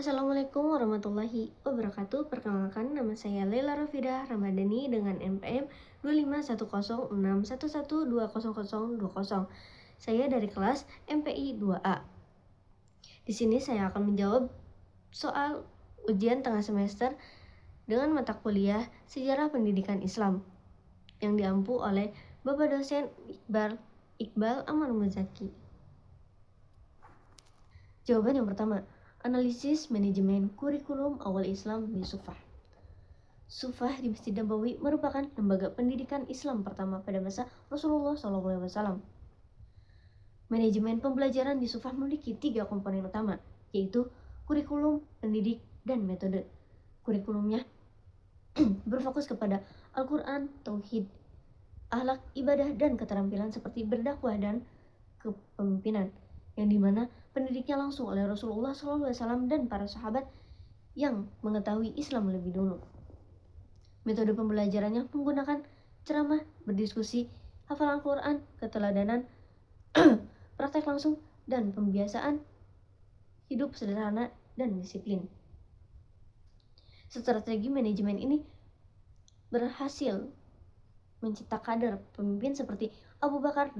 Assalamualaikum warahmatullahi wabarakatuh. Perkenalkan, nama saya Lela Rafidah Ramadhani dengan NPM 251061120020. Saya dari kelas MPI 2A. Di sini saya akan menjawab soal ujian tengah semester dengan mata kuliah Sejarah Pendidikan Islam yang diampu oleh Bapak dosen Iqbal Amar Muzaki. Jawaban yang pertama, analisis manajemen kurikulum awal Islam di Sufah. Sufah di Masjid Nabawi merupakan lembaga pendidikan Islam pertama pada masa Rasulullah SAW. Manajemen pembelajaran di Sufah memiliki 3 komponen utama, yaitu kurikulum, pendidik, dan metode. Kurikulumnya berfokus kepada Al-Quran, Tauhid, akhlak, ibadah, dan keterampilan seperti berdakwah dan kepemimpinan, yang dimana pendidiknya langsung oleh Rasulullah SAW dan para sahabat yang mengetahui Islam lebih dulu. Metode pembelajarannya menggunakan ceramah, berdiskusi, hafalan Quran, keteladanan, praktek langsung, dan pembiasaan hidup sederhana dan disiplin. Strategi manajemen ini berhasil mencetak kader pemimpin seperti Abu Bakar,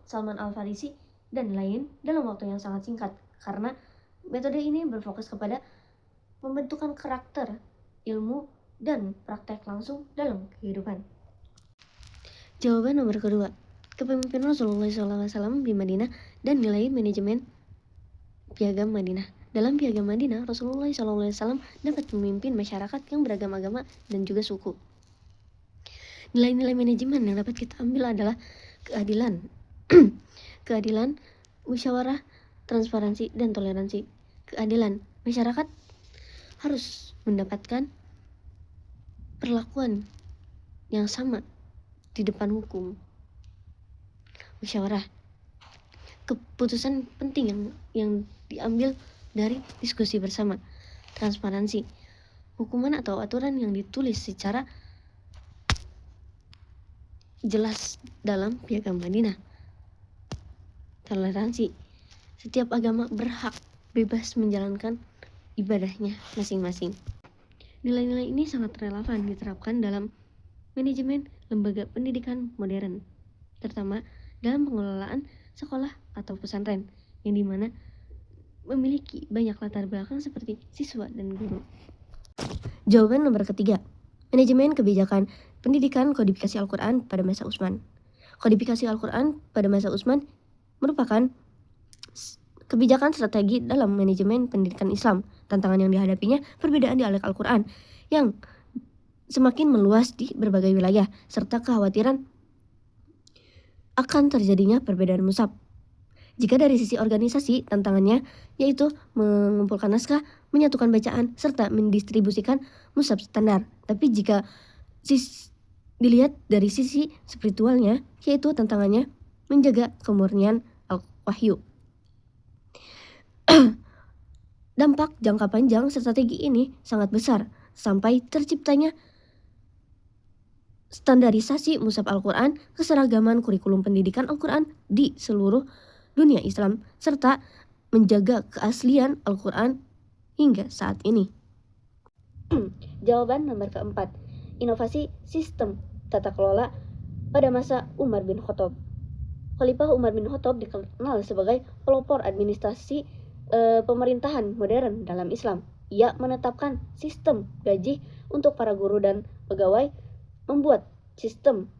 Salman Al-Farisi, dan lain dalam waktu yang sangat singkat, karena metode ini berfokus kepada pembentukan karakter, ilmu, dan praktek langsung dalam kehidupan. Jawaban nomor kedua, kepemimpinan Rasulullah SAW di Madinah dan nilai manajemen Piagam Madinah. Dalam Piagam Madinah, Rasulullah SAW dapat memimpin masyarakat yang beragam agama dan juga suku. Nilai-nilai manajemen yang dapat kita ambil adalah keadilan, keadilan, musyawarah, transparansi, dan toleransi. Keadilan, masyarakat harus mendapatkan perlakuan yang sama di depan hukum. Musyawarah, keputusan penting yang diambil dari diskusi bersama. Transparansi, hukuman atau aturan yang ditulis secara jelas dalam Piagam Madinah. Toleransi, setiap agama berhak bebas menjalankan ibadahnya masing-masing. Nilai-nilai ini sangat relevan diterapkan dalam manajemen lembaga pendidikan modern, terutama dalam pengelolaan sekolah atau pesantren, yang dimana memiliki banyak latar belakang seperti siswa dan guru. Jawaban nomor ketiga, manajemen kebijakan pendidikan kodifikasi Al-Quran pada masa Utsman. Kodifikasi Al-Quran pada masa Utsman merupakan kebijakan strategi dalam manajemen pendidikan Islam. Tantangan yang dihadapinya perbedaan dialek Al-Quran yang semakin meluas di berbagai wilayah, serta kekhawatiran akan terjadinya perbedaan mushaf. Jika dari sisi organisasi, tantangannya yaitu mengumpulkan naskah, menyatukan bacaan, serta mendistribusikan mushaf standar. Tapi jika dilihat dari sisi spiritualnya, yaitu tantangannya menjaga kemurnian al-wahyu. Dampak jangka panjang strategi ini sangat besar, sampai terciptanya standarisasi mushaf Al-Quran, keseragaman kurikulum pendidikan Al-Quran di seluruh dunia Islam, serta menjaga keaslian Al-Quran hingga saat ini. Jawaban nomor keempat, inovasi sistem tata kelola pada masa Umar bin Khattab. Khalifah Umar bin Khattab dikenal sebagai pelopor administrasi pemerintahan modern dalam Islam. Ia menetapkan sistem gaji untuk para guru dan pegawai, membuat sistem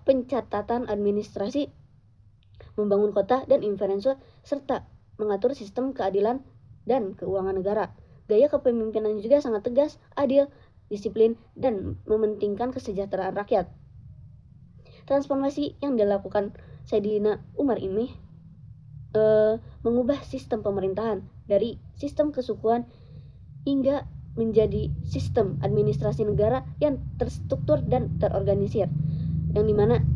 pencatatan administrasi, membangun kota dan infrastruktur, serta mengatur sistem keadilan dan keuangan negara. Gaya kepemimpinan juga sangat tegas, adil, disiplin, dan mementingkan kesejahteraan rakyat. Transformasi yang dilakukan Sayyidina Umar ini mengubah sistem pemerintahan dari sistem kesukuan hingga menjadi sistem administrasi negara yang terstruktur dan terorganisir, yang dimana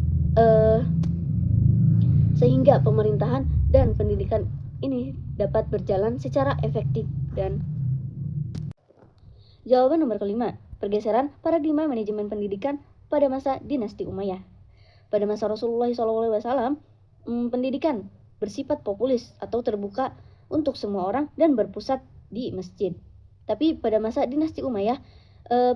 sehingga pemerintahan dan pendidikan ini dapat berjalan secara efektif. Dan jawaban nomor kelima, pergeseran paradigma manajemen pendidikan pada masa dinasti Umayyah. Pada masa Rasulullah SAW, pendidikan bersifat populis atau terbuka untuk semua orang dan berpusat di masjid. Tapi pada masa dinasti Umayyah,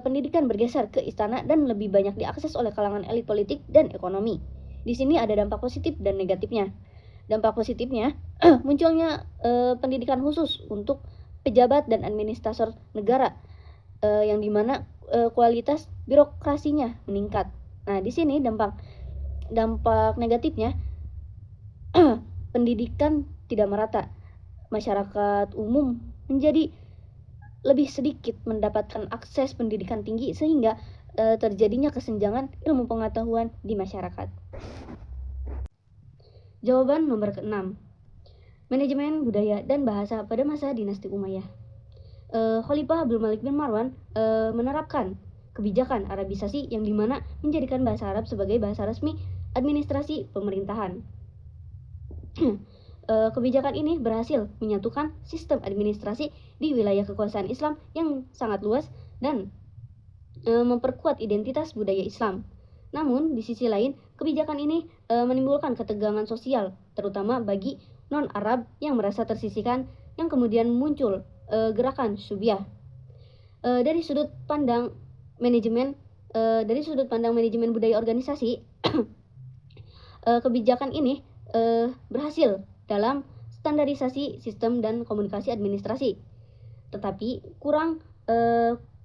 pendidikan bergeser ke istana dan lebih banyak diakses oleh kalangan elit politik dan ekonomi. Di sini ada dampak positif dan negatifnya. Dampak positifnya, munculnya pendidikan khusus untuk pejabat dan administrator negara, yang dimana kualitas birokrasinya meningkat. Nah, di sini dampak negatifnya, pendidikan tidak merata. Masyarakat umum menjadi lebih sedikit mendapatkan akses pendidikan tinggi sehingga terjadinya kesenjangan ilmu pengetahuan di masyarakat. Jawaban nomor ke-6. Manajemen budaya dan bahasa pada masa dinasti Umayyah. Khalifah Abdul Malik bin Marwan menerapkan kebijakan Arabisasi yang dimana menjadikan bahasa Arab sebagai bahasa resmi administrasi pemerintahan. Kebijakan ini berhasil menyatukan sistem administrasi di wilayah kekuasaan Islam yang sangat luas dan memperkuat identitas budaya Islam. Namun, di sisi lain, kebijakan ini menimbulkan ketegangan sosial, terutama bagi non-Arab yang merasa tersisihkan, yang kemudian muncul gerakan Syubiah. Dari sudut pandang manajemen budaya organisasi, kebijakan ini berhasil dalam standarisasi sistem dan komunikasi administrasi, tetapi kurang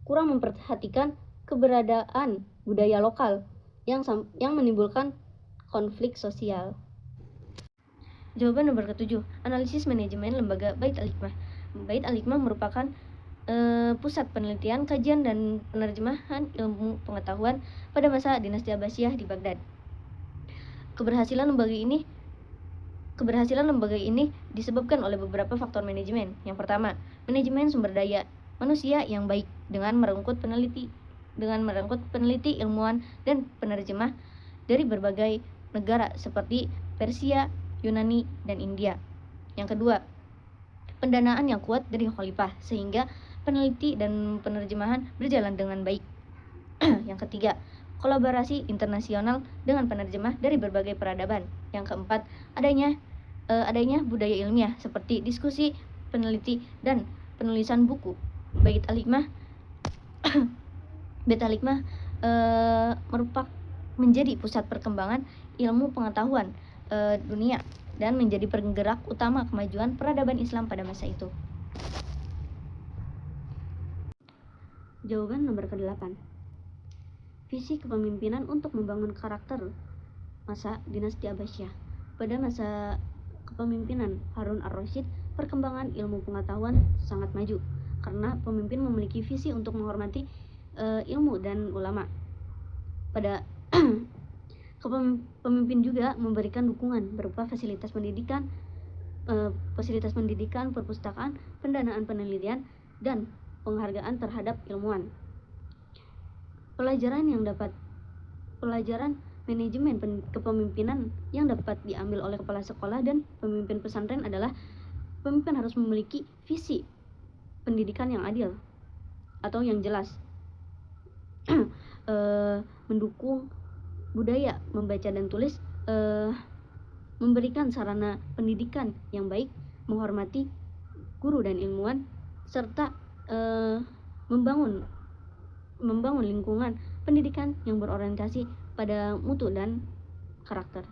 memperhatikan keberadaan budaya lokal yang menimbulkan konflik sosial. Jawaban nomor ke-7. Analisis manajemen lembaga Bait al-Hikmah. Bait al-Hikmah merupakan pusat penelitian, kajian, dan penerjemahan ilmu pengetahuan pada masa dinasti Abbasiyah di Baghdad. Keberhasilan lembaga ini disebabkan oleh beberapa faktor manajemen. Yang pertama, manajemen sumber daya manusia yang baik dengan merengkut peneliti, ilmuwan, dan penerjemah dari berbagai negara seperti Persia, Yunani, dan India. Yang kedua, pendanaan yang kuat dari khalifah sehingga peneliti dan penerjemahan berjalan dengan baik. Yang ketiga, kolaborasi internasional dengan penerjemah dari berbagai peradaban. Yang keempat, adanya budaya ilmiah seperti diskusi, peneliti, dan penulisan buku. Bait al-Hikmah merupakan menjadi pusat perkembangan ilmu pengetahuan dunia dan menjadi penggerak utama kemajuan peradaban Islam pada masa itu. Jawaban nomor ke-8. Visi kepemimpinan untuk membangun karakter masa dinasti Abbasiyah. Pada masa kepemimpinan Harun ar-Rasyid, perkembangan ilmu pengetahuan sangat maju karena pemimpin memiliki visi untuk menghormati ilmu dan ulama. Pada pemimpin juga memberikan dukungan berupa fasilitas pendidikan, perpustakaan, pendanaan penelitian, dan penghargaan terhadap ilmuwan. Pelajaran manajemen kepemimpinan yang dapat diambil oleh kepala sekolah dan pemimpin pesantren adalah pemimpin harus memiliki visi pendidikan yang adil atau yang jelas, mendukung budaya membaca dan tulis, memberikan sarana pendidikan yang baik, menghormati guru dan ilmuwan, serta membangun lingkungan pendidikan yang berorientasi pada mutu dan karakter.